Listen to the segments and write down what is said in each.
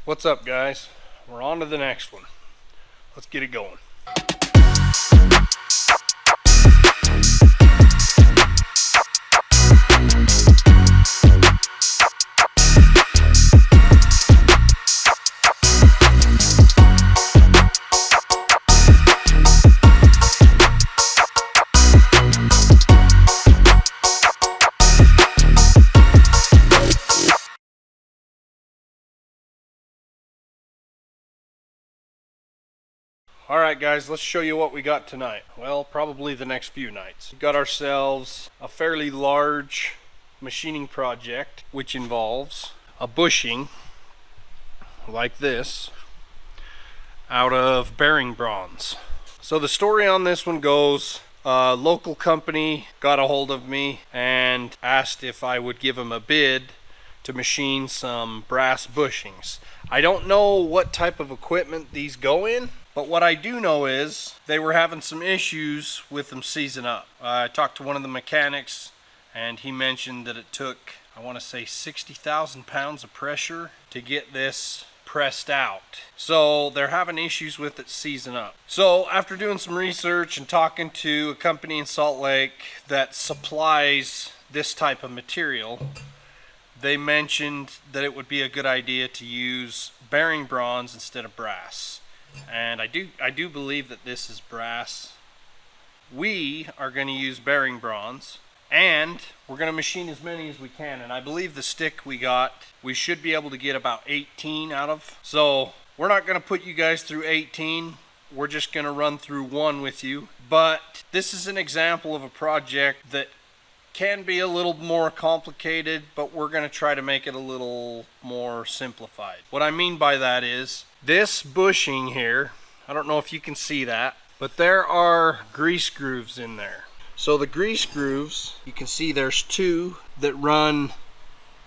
What's up, guys? We're on to the next one. Let's get it going. Alright guys, let's show you what we got tonight. Well, probably the next few nights. We got ourselves a fairly large machining project, which involves a bushing like this out of bearing bronze. So the story on this one goes, a local company got a hold of me and asked if I would give them a bid to machine some brass bushings. I don't know what type of equipment these go in, but what I do know is they were having some issues with them seizing up. I talked to one of the mechanics and he mentioned that it took, I want to say 60,000 pounds of pressure to get this pressed out. So they're having issues with it seizing up. So after doing some research and talking to a company in Salt Lake that supplies this type of material, they mentioned that it would be a good idea to use bearing bronze instead of brass. And I do believe that this is brass. We are going to use bearing bronze, and we're going to machine as many as we can. And I believe the stick we got, we should be able to get about 18 out of. So we're not going to put you guys through 18. We're just going to run through one with you. But this is an example of a project that can be a little more complicated, but we're going to try to make it a little more simplified. What I mean by that is this bushing here, I don't know if you can see that, but there are grease grooves in there. So the grease grooves, you can see there's two that run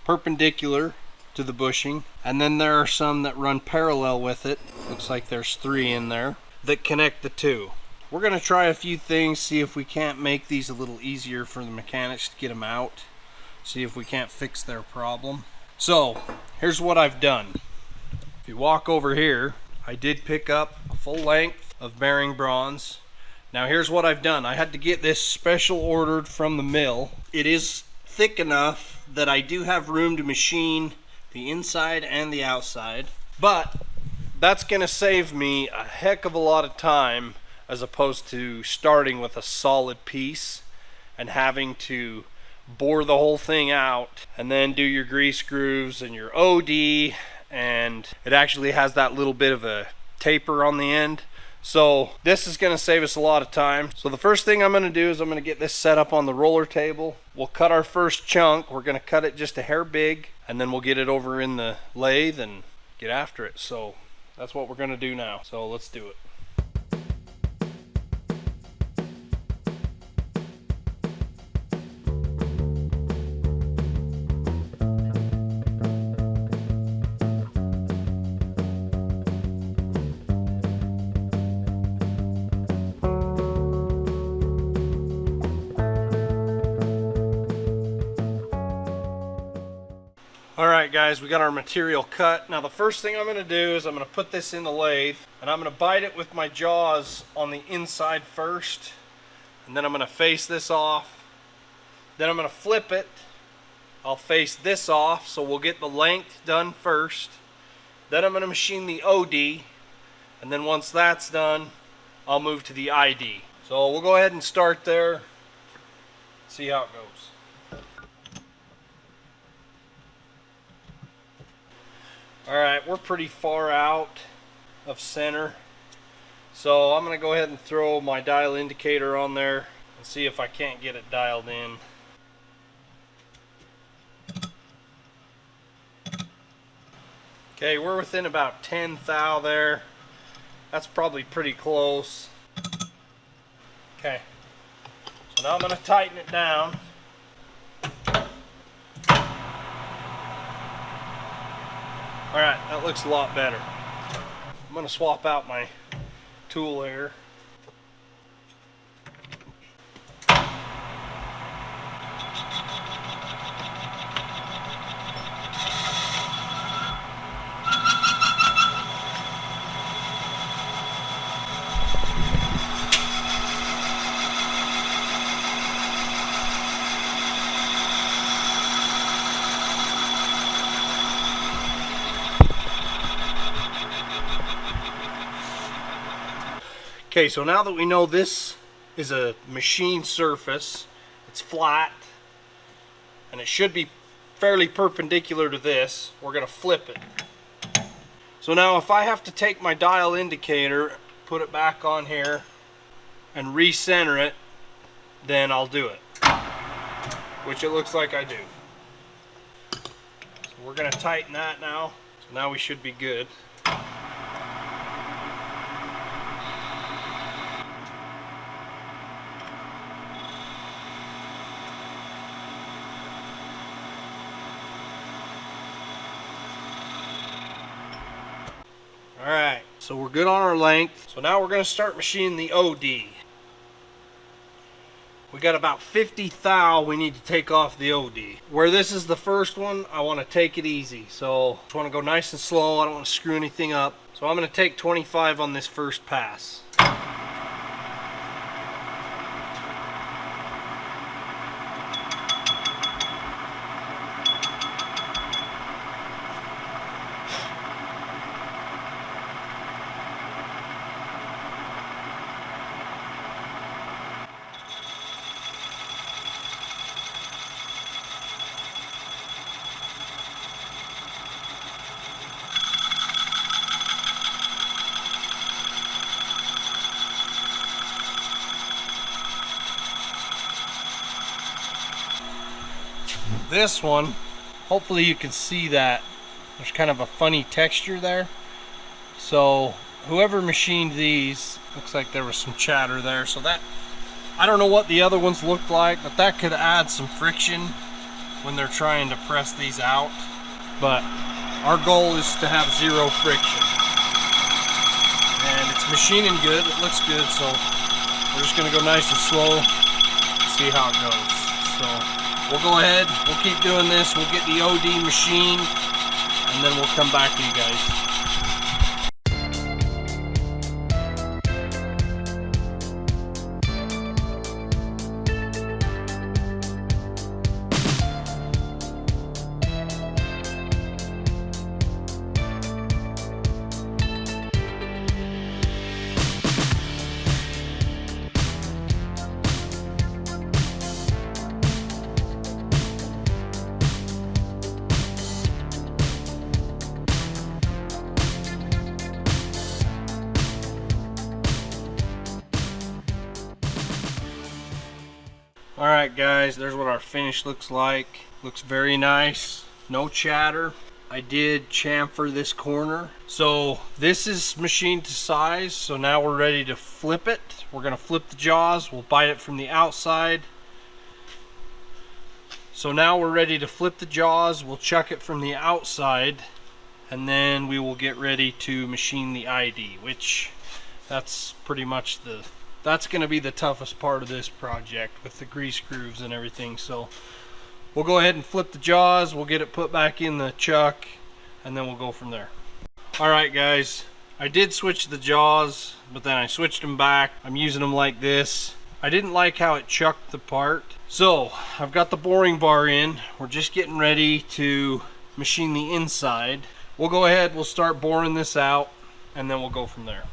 perpendicular to the bushing, and then there are some that run parallel with it. Looks like there's three in there that connect the two. We're going to try a few things, see if we can't make these a little easier for the mechanics to get them out. See if we can't fix their problem. So, here's what I've done. If you walk over here, I did pick up a full length of bearing bronze. Now here's what I've done. I had to get this special ordered from the mill. It is thick enough that I do have room to machine the inside and the outside. But that's going to save me a heck of a lot of time, as opposed to starting with a solid piece and having to bore the whole thing out and then do your grease grooves and your OD, and it actually has that little bit of a taper on the end. So this is going to save us a lot of time. So the first thing I'm going to do is I'm going to get this set up on the roller table. We'll cut our first chunk. We're going to cut it just a hair big, and then we'll get it over in the lathe and get after it. So that's what we're going to do now. So let's do it. Alright guys, we got our material cut. Now the first thing I'm going to do is I'm going to put this in the lathe, and I'm going to bite it with my jaws on the inside first, and then I'm going to face this off. Then I'm going to flip it. I'll face this off, so we'll get the length done first. Then I'm going to machine the OD, and then once that's done, I'll move to the ID. So we'll go ahead and start there, see how it goes. Alright, we're pretty far out of center, so I'm going to go ahead and throw my dial indicator on there and see if I can't get it dialed in. Okay, we're within about 10 thou there. That's probably pretty close. Okay, so now I'm going to tighten it down. Alright, that looks a lot better. I'm going to swap out my tool here. Okay, so now that we know this is a machine surface, it's flat, and it should be fairly perpendicular to this, we're going to flip it. So now if I have to take my dial indicator, put it back on here, and recenter it, then I'll do it. Which it looks like I do. So we're going to tighten that now. So now we should be good. Alright, so we're good on our length. So now we're going to start machining the OD. We got about 50 thou we need to take off the OD. Where this is the first one, I want to take it easy. So I just want to go nice and slow. I don't want to screw anything up. So I'm going to take 25 on this first pass. This one, hopefully you can see that there's kind of a funny texture there. So whoever machined these, looks like there was some chatter there. So that, I don't know what the other ones looked like, but that could add some friction when they're trying to press these out. But our goal is to have zero friction. And it's machining good, it looks good, so we're just gonna go nice and slow, see how it goes. So we'll go ahead, we'll keep doing this, we'll get the OD machined, and then we'll come back to you guys. Alright guys, there's what our finish looks like. Looks very nice, no chatter. I did chamfer this corner. So this is machined to size, so now we're ready to flip it. We're going to flip the jaws, we'll bite it from the outside. So now we're ready to flip the jaws, we'll chuck it from the outside, and then we will get ready to machine the ID, which that's pretty much that's going to be the toughest part of this project with the grease grooves and everything. So we'll go ahead and flip the jaws, we'll get it put back in the chuck, and then we'll go from there. Alright guys, I did switch the jaws, but then I switched them back. I'm using them like this. I didn't like how it chucked the part. So I've got the boring bar in. We're just getting ready to machine the inside. We'll go ahead, we'll start boring this out, and then we'll go from there.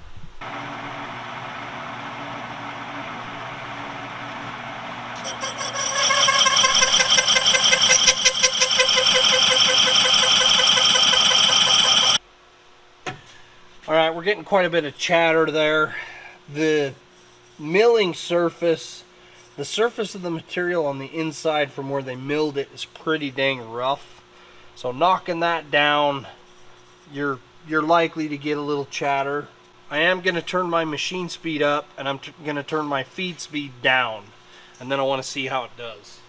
Alright, we're getting quite a bit of chatter there. The milling surface, the surface of the material on the inside from where they milled it is pretty dang rough. So knocking that down, you're likely to get a little chatter. I am going to turn my machine speed up, and I'm going to turn my feed speed down, and then I want to see how it does.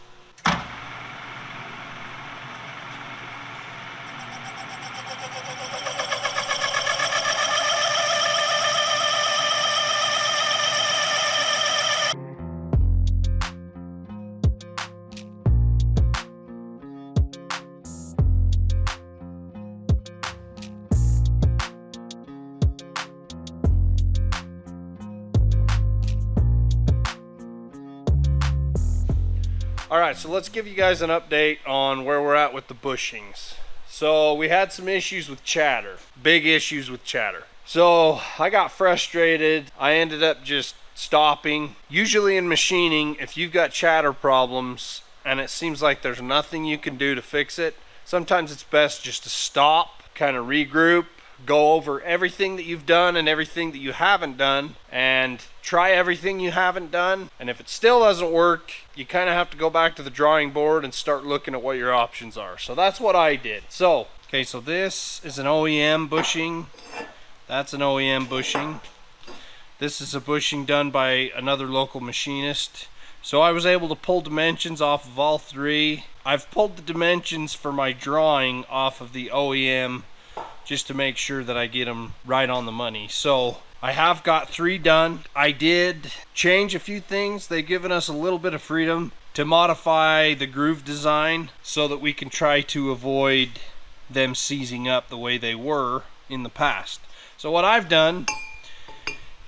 Alright, so let's give you guys an update on where we're at with the bushings. So we had some issues with chatter, big issues with chatter. So I got frustrated. I ended up just stopping. Usually in machining, if you've got chatter problems and it seems like there's nothing you can do to fix it, sometimes it's best just to stop, kind of regroup, go over everything that you've done and everything that you haven't done, and try everything you haven't done. And if it still doesn't work, you kind of have to go back to the drawing board and start looking at what your options are. So that's what I did. So, okay, so this is an OEM bushing. That's an OEM bushing. This is a bushing done by another local machinist. So I was able to pull dimensions off of all three. I've pulled the dimensions for my drawing off of the OEM just to make sure that I get them right on the money. So I have got 3 done. I did change a few things. They've given us a little bit of freedom to modify the groove design so that we can try to avoid them seizing up the way they were in the past. So what I've done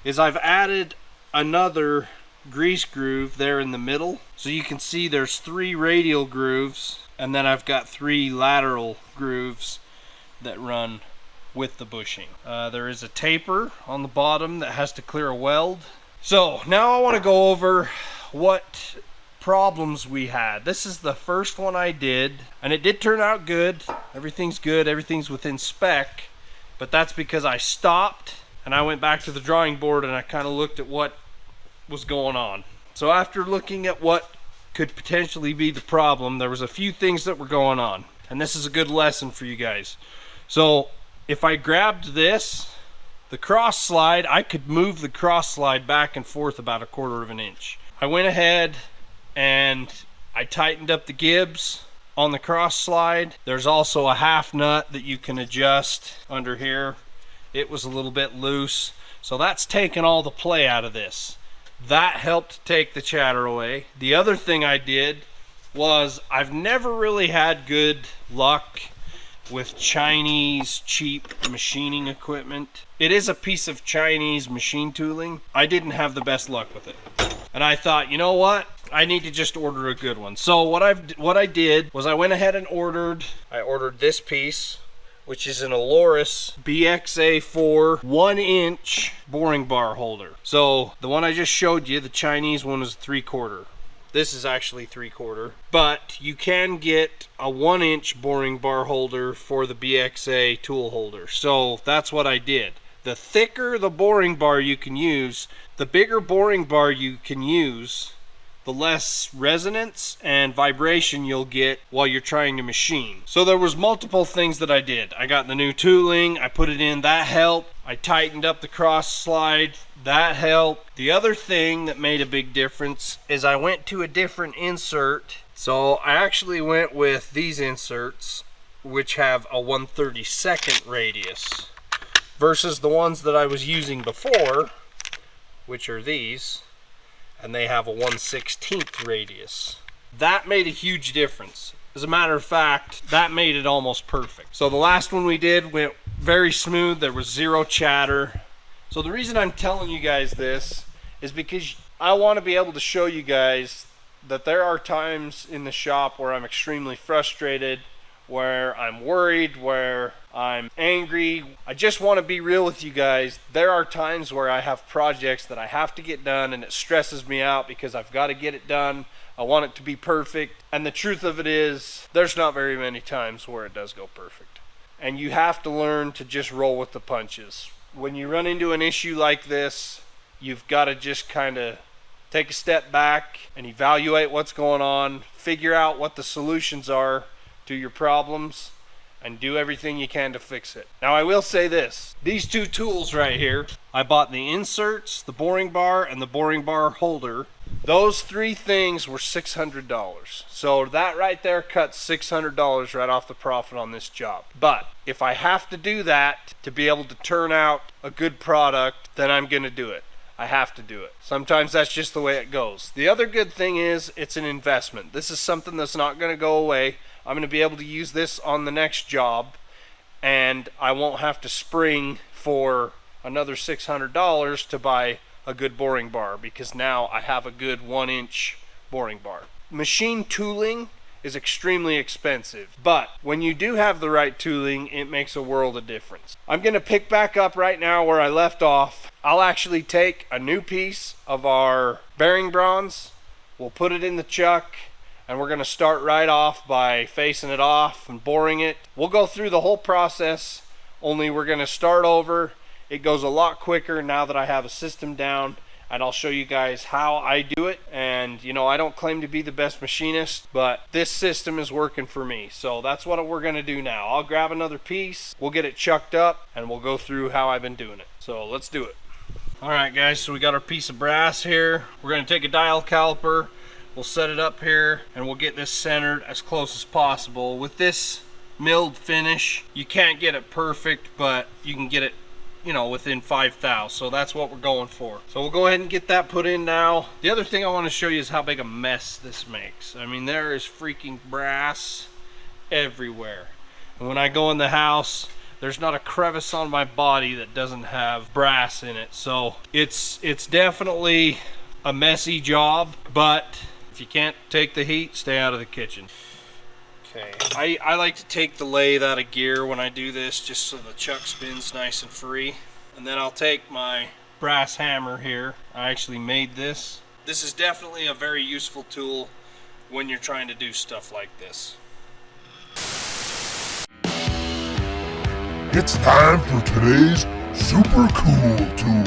is I've added another grease groove there in the middle. So you can see there's 3 radial grooves, and then I've got 3 lateral grooves that run with the bushing. There is a taper on the bottom that has to clear a weld. So now I want to go over what problems we had. This is the first one I did, and it did turn out good. Everything's good, everything's within spec, but that's because I stopped and I went back to the drawing board and I kind of looked at what was going on. So after looking at what could potentially be the problem, there was a few things that were going on, and this is a good lesson for you guys. So if I grabbed this, the cross slide, I could move the cross slide back and forth about 1/4 of an inch. I went ahead and I tightened up the gibs on the cross slide. There's also a half nut that you can adjust under here. It was a little bit loose, so that's taken all the play out of this. That helped take the chatter away. The other thing I did was I've never really had good luck with Chinese cheap machining equipment. It is a piece of Chinese machine tooling. I didn't have the best luck with it, and I thought, you know what, I need to just order a good one. So what I did was I went ahead and ordered this piece, which is an Aloris BXA4 1-inch boring bar holder. So the one I just showed you, the Chinese one, is 3/4. This is actually 3/4, but you can get a 1-inch boring bar holder for the BXA tool holder. So that's what I did. The thicker the boring bar you can use, the bigger boring bar you can use, the less resonance and vibration you'll get while you're trying to machine. So there was multiple things that I did. I got the new tooling, I put it in, that helped. I tightened up the cross slide, that helped. The other thing that made a big difference is I went to a different insert. So I actually went with these inserts, which have a 1/32 radius, versus the ones that I was using before, which are these, and they have a 1/16 radius. That made a huge difference. As a matter of fact, that made it almost perfect. So the last one we did went very smooth. There was 0 chatter. So the reason I'm telling you guys this is because I want to be able to show you guys that there are times in the shop where I'm extremely frustrated, where I'm worried, where I'm angry. I just want to be real with you guys. There are times where I have projects that I have to get done and it stresses me out because I've got to get it done. I want it to be perfect. And the truth of it is, there's not very many times where it does go perfect. And you have to learn to just roll with the punches. When you run into an issue like this, you've got to just kind of take a step back and evaluate what's going on, figure out what the solutions are to your problems, and do everything you can to fix it. Now I will say this, these 2 tools right here, I bought the inserts, the boring bar, and the boring bar holder. Those 3 things were $600. So that right there cuts $600 right off the profit on this job. But if I have to do that to be able to turn out a good product, then I'm gonna do it. I have to do it. Sometimes that's just the way it goes. The other good thing is it's an investment. This is something that's not gonna go away. I'm going to be able to use this on the next job, and I won't have to spring for another $600 to buy a good boring bar, because now I have a good 1-inch boring bar. Machine tooling is extremely expensive. But when you do have the right tooling, it makes a world of difference. I'm going to pick back up right now where I left off. I'll actually take a new piece of our bearing bronze. We'll put it in the chuck, and we're going to start right off by facing it off and boring it. We'll go through the whole process, only we're going to start over. It goes a lot quicker now that I have a system down, and I'll show you guys how I do it. And you know, I don't claim to be the best machinist, but this system is working for me. So that's what we're going to do now. I'll grab another piece, we'll get it chucked up, and we'll go through how I've been doing it. So let's do it. Alright guys, so we got our piece of brass here. We're going to take a dial caliper, we'll set it up here, and we'll get this centered as close as possible. With this milled finish, you can't get it perfect, but you can get it, you know, within 5/1000. So that's what we're going for. So we'll go ahead and get that put in now. The other thing I want to show you is how big a mess this makes. I mean, there is freaking brass everywhere. And when I go in the house, there's not a crevice on my body that doesn't have brass in it. So it's definitely a messy job, but if you can't take the heat, stay out of the kitchen. Okay, I like to take the lathe out of gear when I do this, just so the chuck spins nice and free. And then I'll take my brass hammer here. I actually made this. This is definitely a very useful tool when you're trying to do stuff like this. It's time for today's super cool tool.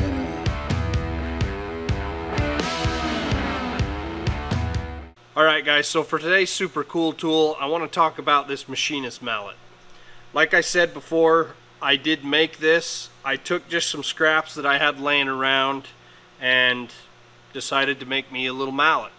Alright guys, so for today's super cool tool, I want to talk about this machinist mallet. Like I said before, I did make this. I took just some scraps that I had laying around and decided to make me a little mallet.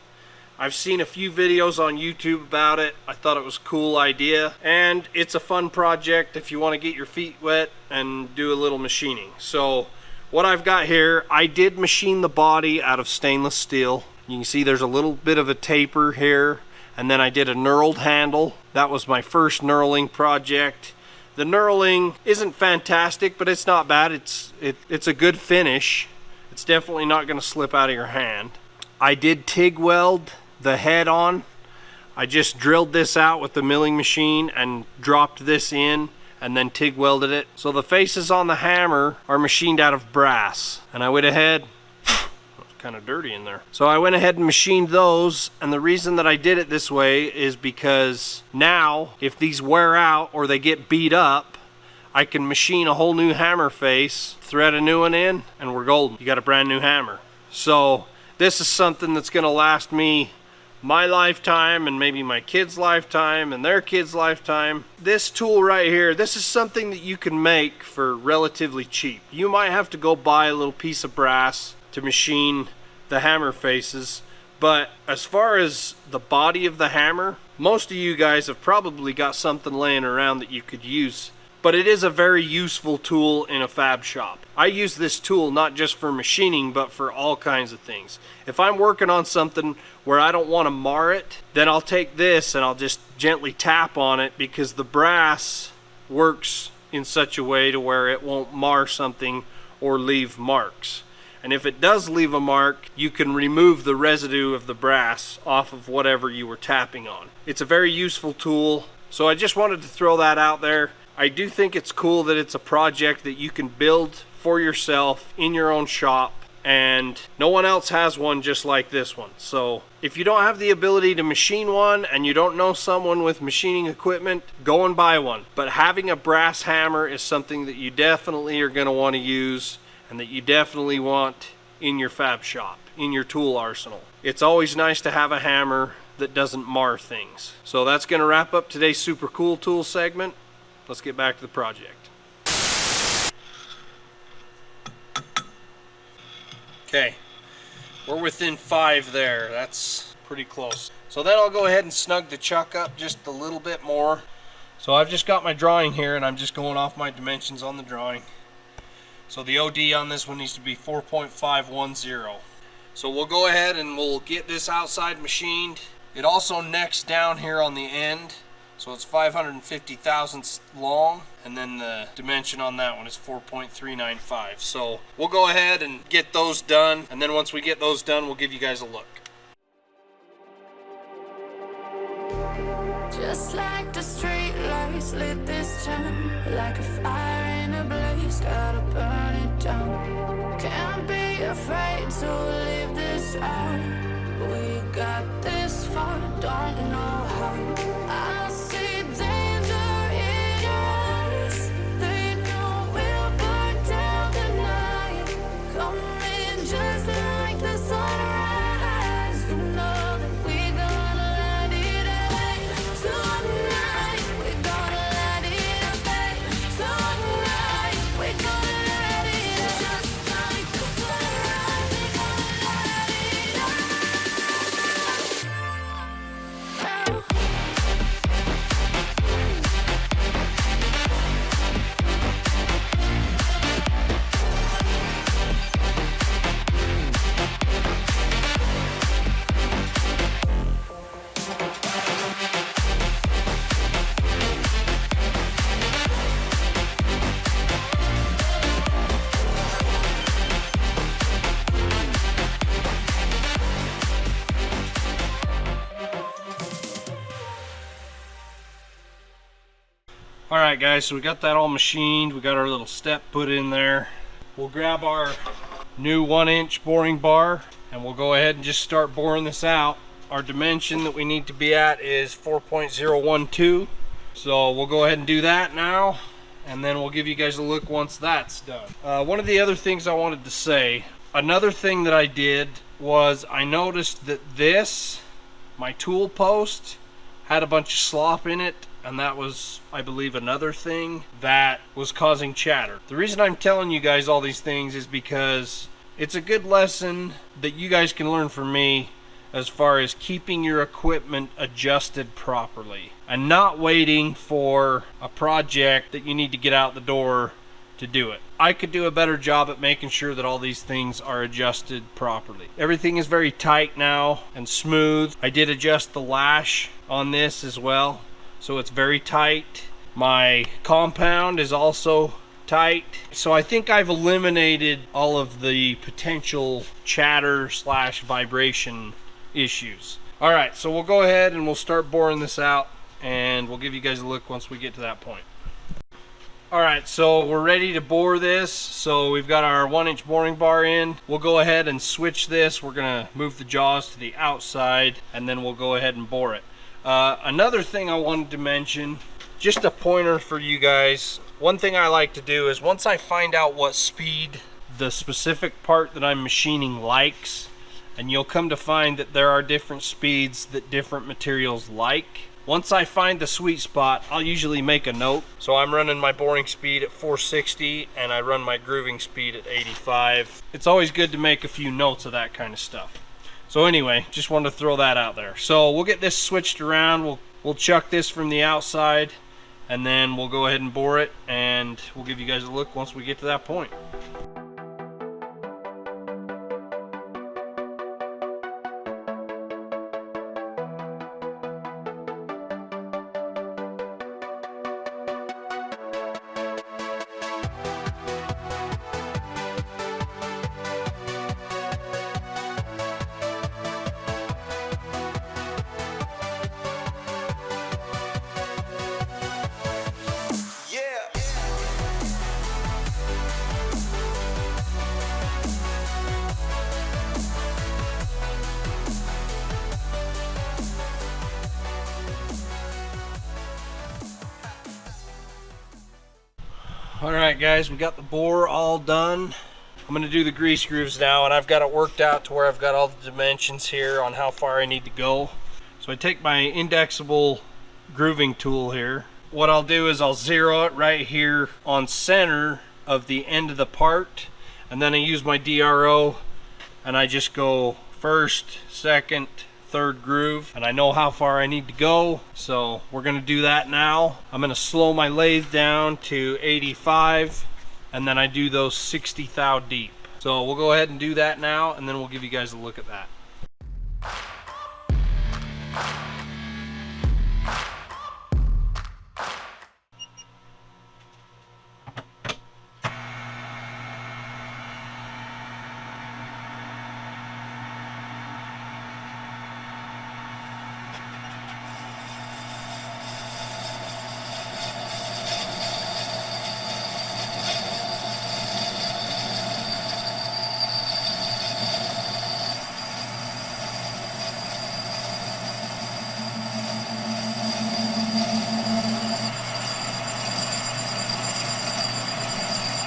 I've seen a few videos on YouTube about it. I thought it was a cool idea, and it's a fun project if you want to get your feet wet and do a little machining. So what I've got here, I did machine the body out of stainless steel. You can see there's a little bit of a taper here, and then I did a knurled handle. That was my first knurling project. The knurling isn't fantastic, but it's not bad. It's a good finish. It's definitely not going to slip out of your hand. I did TIG weld the head on. I just drilled this out with the milling machine and dropped this in and then TIG welded it. So the faces on the hammer are machined out of brass, and I went ahead, kind of dirty in there. So I went ahead and machined those, and the reason that I did it this way is because now if these wear out or they get beat up, I can machine a whole new hammer face, thread a new one in, and we're golden. You got a brand new hammer. So this is something that's going to last me my lifetime and maybe my kids' lifetime and their kids' lifetime. This tool right here, this is something that you can make for relatively cheap. You might have to go buy a little piece of brass to machine the hammer faces, but as far as the body of the hammer, most of you guys have probably got something laying around that you could use. But it is a very useful tool in a fab shop. I use this tool not just for machining, but for all kinds of things. If I'm working on something where I don't want to mar it, then I'll take this and I'll just gently tap on it, because the brass works in such a way to where it won't mar something or leave marks. And if it does leave a mark, you can remove the residue of the brass off of whatever you were tapping on. It's a very useful tool, so I just wanted to throw that out there. I do think it's cool that it's a project that you can build for yourself in your own shop, and no one else has one just like this one. So if you don't have the ability to machine one and you don't know someone with machining equipment, go and buy one. But having a brass hammer is something that you definitely are going to want to use, and that you definitely want in your fab shop, in your tool arsenal. It's always nice to have a hammer that doesn't mar things. So that's going to wrap up today's super cool tool segment. Let's get back to the project. Okay, we're within 5 there. That's pretty close. So then I'll go ahead and snug the chuck up just a little bit more. So I've just got my drawing here, and I'm just going off my dimensions on the drawing. So the OD on this one needs to be 4.510. So we'll go ahead and we'll get this outside machined. It also necks down here on the end. So it's 550 thousandths long, and then the dimension on that one is 4.395. So we'll go ahead and get those done, and then once we get those done, we'll give you guys a look. always lit this town like a fire in a blaze, gotta burn it down. Can't be afraid to leave this out. We got this far, don't know how. I see danger in your eyes. They know we'll burn down the night. Coming just like the sunrise. You know that we're gonna light it up tonight. We're gonna light it up tonight. We're gonna light it up just like the sunrise. We're gonna light it up now. Alright guys, so we got that all machined, we got our little step put in there. We'll grab our new 1-inch boring bar and we'll go ahead and just start boring this out. Our dimension that we need to be at is 4.012, so we'll go ahead and do that now, and then we'll give you guys a look once that's done. One of the other things I wanted to say, another thing that I did was I noticed that this, my tool post, had a bunch of slop in it, and that was, I believe, another thing that was causing chatter. The reason I'm telling you guys all these things is because it's a good lesson that you guys can learn from me as far as keeping your equipment adjusted properly and not waiting for a project that you need to get out the door to do it. I could do a better job at making sure that all these things are adjusted properly. Everything is very tight now and smooth. I did adjust the lash on this as well, so it's very tight. My compound is also tight. So I think I've eliminated all of the potential chatter / vibration issues. Alright, so we'll go ahead and we'll start boring this out, and we'll give you guys a look once we get to that point. Alright, so we're ready to bore this. So we've got our 1-inch boring bar in. We'll go ahead and switch this. We're gonna move the jaws to the outside, and then we'll go ahead and bore it. Another thing I wanted to mention, just a pointer for you guys. One thing I like to do is once I find out what speed the specific part that I'm machining likes, and you'll come to find that there are different speeds that different materials like. Once I find the sweet spot, I'll usually make a note. So I'm running my boring speed at 460 and I run my grooving speed at 85. It's always good to make a few notes of that kind of stuff. So anyway, just wanted to throw that out there. So we'll get this switched around. We'll chuck this from the outside, and then we'll go ahead and bore it, and we'll give you guys a look once we get to that point. Alright guys, we got the bore all done. I'm going to do the grease grooves now, and I've got it worked out to where I've got all the dimensions here on how far I need to go. So I take my indexable grooving tool here. What I'll do is I'll zero it right here on center of the end of the part, and then I use my DRO and I just go first, second, third groove, and I know how far I need to go, so we're gonna do that now. I'm gonna slow my lathe down to 85, and then I do those 60 thou deep. So we'll go ahead and do that now, and then we'll give you guys a look at that.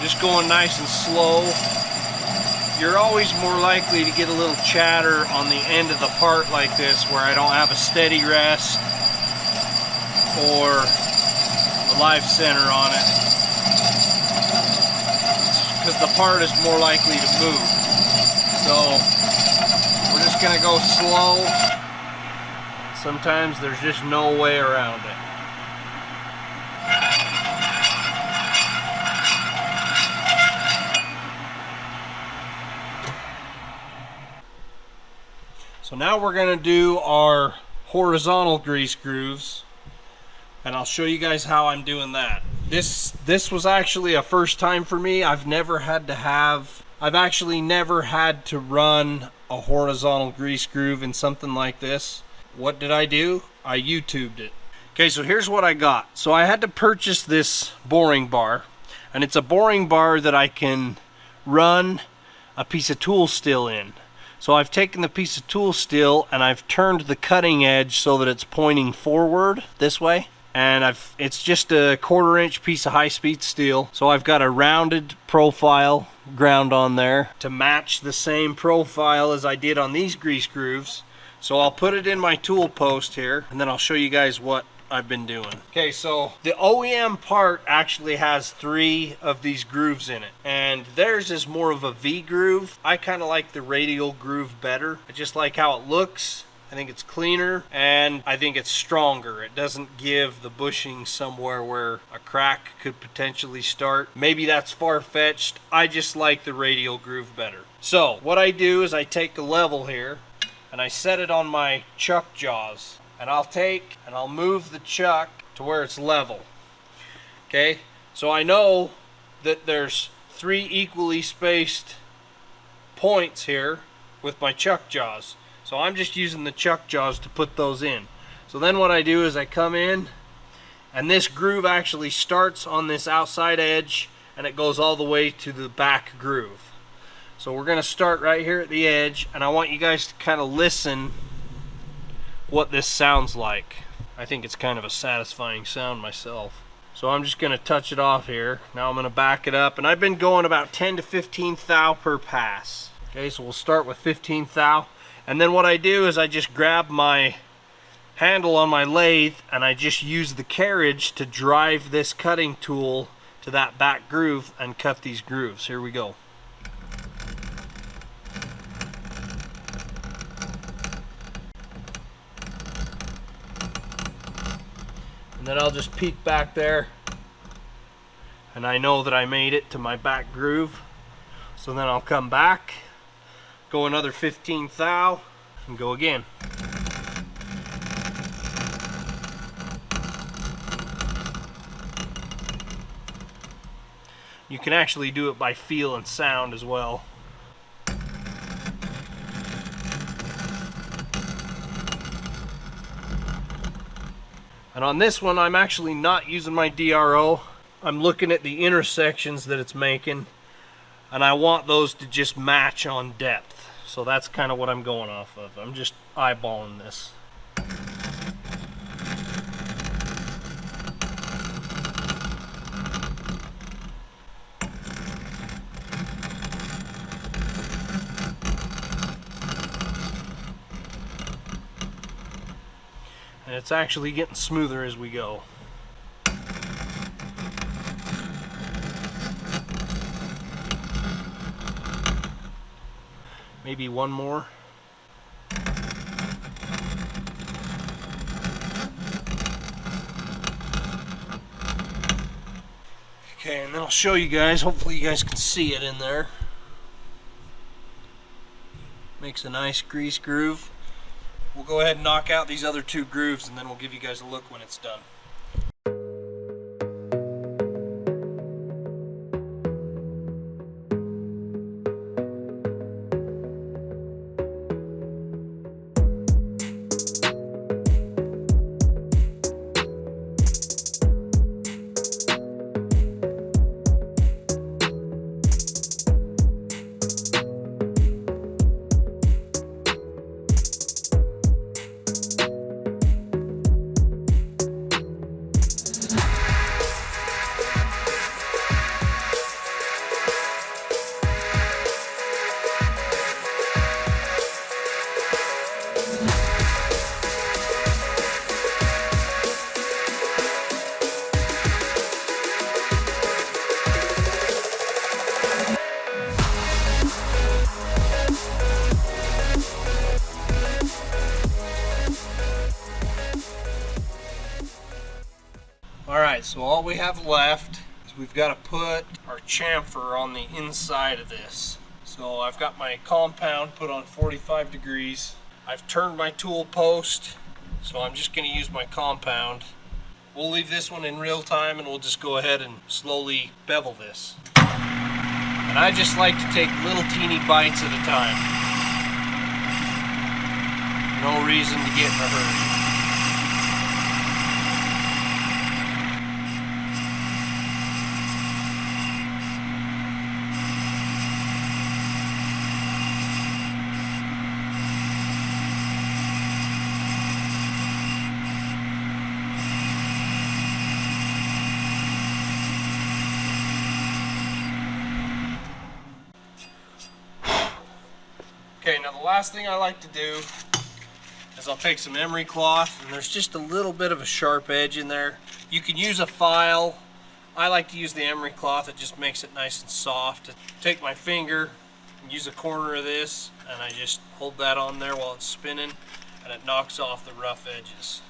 just going nice and slow. You're always more likely to get a little chatter on the end of the part like this where I don't have a steady rest or a live center on it, because the part is more likely to move. So we're just gonna go slow. Sometimes there's just no way around it. So now we're going to do our horizontal grease grooves, and I'll show you guys how I'm doing that. This was actually a first time for me. I've actually never had to run a horizontal grease groove in something like this. What did I do? I YouTubed it. Okay, so here's what I got. So I had to purchase this boring bar, and it's a boring bar that I can run a piece of tool steel in. So I've taken the piece of tool steel and I've turned the cutting edge so that it's pointing forward this way. And it's just a 1/4 inch piece of high-speed steel. So I've got a rounded profile ground on there to match the same profile as I did on these grease grooves. So I'll put it in my tool post here, and then I'll show you guys what I've been doing. Okay, so the OEM part actually has 3 of these grooves in it, and theirs is more of a V groove. I kind of like the radial groove better. I just like how it looks. I think it's cleaner, and I think it's stronger. It doesn't give the bushing somewhere where a crack could potentially start. Maybe that's far-fetched. I just like the radial groove better. So what I do is I take a level here and I set it on my chuck jaws. And I'll move the chuck to where it's level. Okay, so I know that there's 3 equally spaced points here with my chuck jaws. So I'm just using the chuck jaws to put those in. So then what I do is I come in, and this groove actually starts on this outside edge and it goes all the way to the back groove. So we're going to start right here at the edge, and I want you guys to kind of listen what this sounds like. I think it's kind of a satisfying sound myself. So I'm just going to touch it off here. Now I'm going to back it up, and I've been going about 10 to 15 thou per pass. Okay, so we'll start with 15 thou, and then what I do is I just grab my handle on my lathe and I just use the carriage to drive this cutting tool to that back groove and cut these grooves. Here we go. And then I'll just peek back there, and I know that I made it to my back groove. So then I'll come back, go another 15 thou, and go again. You can actually do it by feel and sound as well. And on this one, I'm actually not using my DRO. I'm looking at the intersections that it's making, and I want those to just match on depth. So that's kind of what I'm going off of. I'm just eyeballing this. And it's actually getting smoother as we go. Maybe one more. Okay, and then I'll show you guys. Hopefully you guys can see it in there. Makes a nice grease groove. We'll go ahead and knock out these other 2 grooves, and then we'll give you guys a look when it's done. Alright, so all we have left is we've got to put our chamfer on the inside of this. So I've got my compound put on 45 degrees. I've turned my tool post, so I'm just going to use my compound. We'll leave this one in real time and we'll just go ahead and slowly bevel this. And I just like to take little teeny bites at a time. No reason to get in a hurry. Okay, now the last thing I like to do is I'll take some emery cloth, and there's just a little bit of a sharp edge in there. You can use a file. I like to use the emery cloth. It just makes it nice and soft. Take my finger and use a corner of this, and I just hold that on there while it's spinning, and it knocks off the rough edges.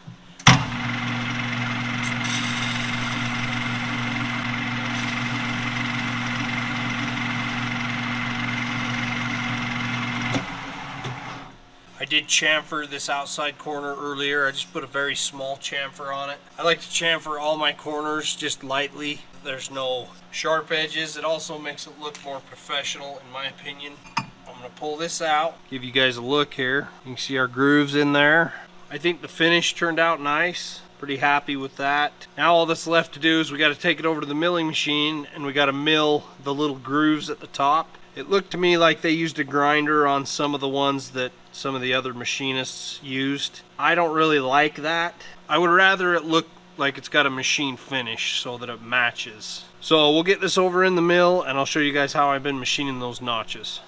I did chamfer this outside corner earlier. I just put a very small chamfer on it. I like to chamfer all my corners just lightly. There's no sharp edges. It also makes it look more professional in my opinion. I'm gonna pull this out, give you guys a look here. You can see our grooves in there. I think the finish turned out nice. Pretty happy with that. Now all that's left to do is we got to take it over to the milling machine and we got to mill the little grooves at the top. It looked to me like they used a grinder on some of the ones that some of the other machinists used. I don't really like that. I would rather it look like it's got a machine finish so that it matches. So we'll get this over in the mill and I'll show you guys how I've been machining those notches.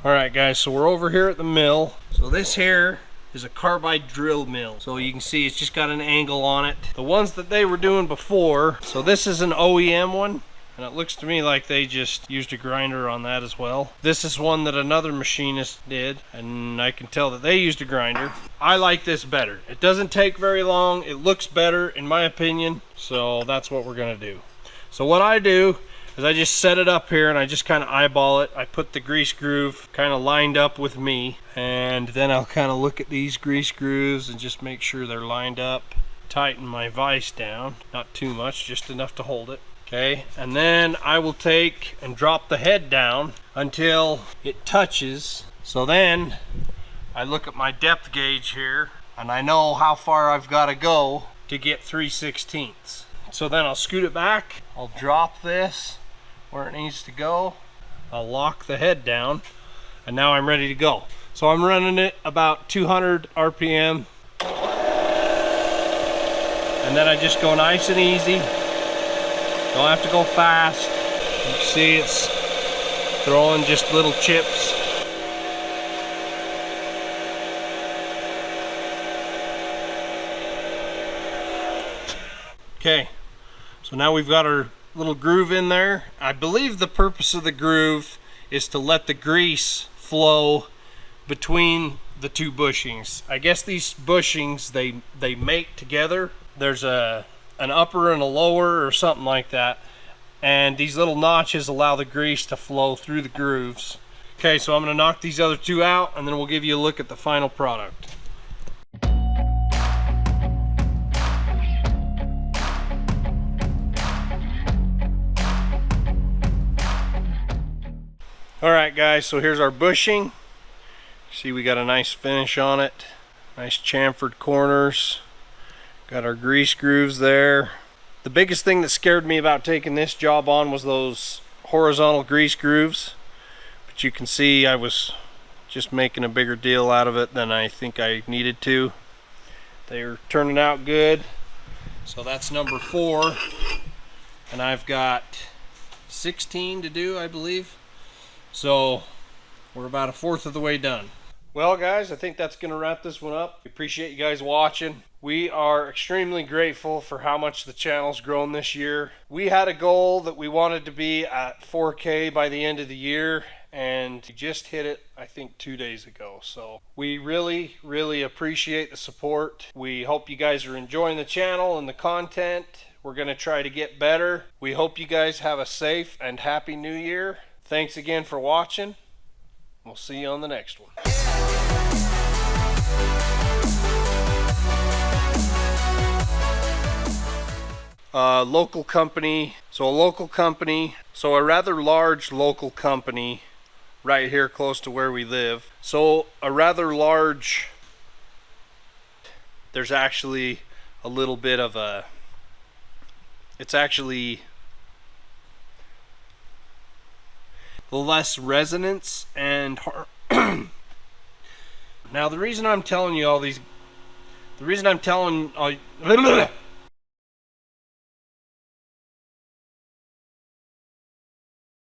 Alright guys, so we're over here at the mill. So this here is a carbide drill mill. So you can see it's just got an angle on it. The ones that they were doing before, so this is an OEM one. And it looks to me like they just used a grinder on that as well. This is one that another machinist did, and I can tell that they used a grinder. I like this better. It doesn't take very long. It looks better in my opinion. So that's what we're gonna do. So what I do is I just set it up here and I just kind of eyeball it. I put the grease groove kind of lined up with me, and then I'll kind of look at these grease grooves and just make sure they're lined up. Tighten my vise down, not too much, just enough to hold it. Okay, and then I will take and drop the head down until it touches. So then I look at my depth gauge here and I know how far I've got to go to get 3/16. So then I'll scoot it back, I'll drop this where it needs to go, I'll lock the head down, and now I'm ready to go. So I'm running it about 200 RPM, and then I just go nice and easy. Don't have to go fast. You can see it's throwing just little chips. Okay, so now we've got our little groove in there. I believe the purpose of the groove is to let the grease flow between the two bushings. I guess these bushings, they mate together. There's an upper and a lower or something like that, and these little notches allow the grease to flow through the grooves. Okay, so I'm going to knock these other two out and then we'll give you a look at the final product. Alright guys, so here's our bushing. See, we got a nice finish on it, nice chamfered corners. Got our grease grooves there. The biggest thing that scared me about taking this job on was those horizontal grease grooves. But you can see I was just making a bigger deal out of it than I think I needed to. They're turning out good. So that's number 4. And I've got 16 to do, I believe. So we're about 1/4 of the way done. Well guys, I think that's going to wrap this one up. Appreciate you guys watching. We are extremely grateful for how much the channel's grown this year. We had a goal that we wanted to be at 4K by the end of the year, and we just hit it, I think, 2 days ago. So we really appreciate the support. We hope you guys are enjoying the channel and the content. We're going to try to get better. We hope you guys have a safe and happy new year. Thanks again for watching. We'll see you on the next one. Local company. So a rather large local company right here close to where we live. So a rather large, there's actually a little bit of a, it's actually less resonance and now the reason I'm telling you all these, the reason I'm telling all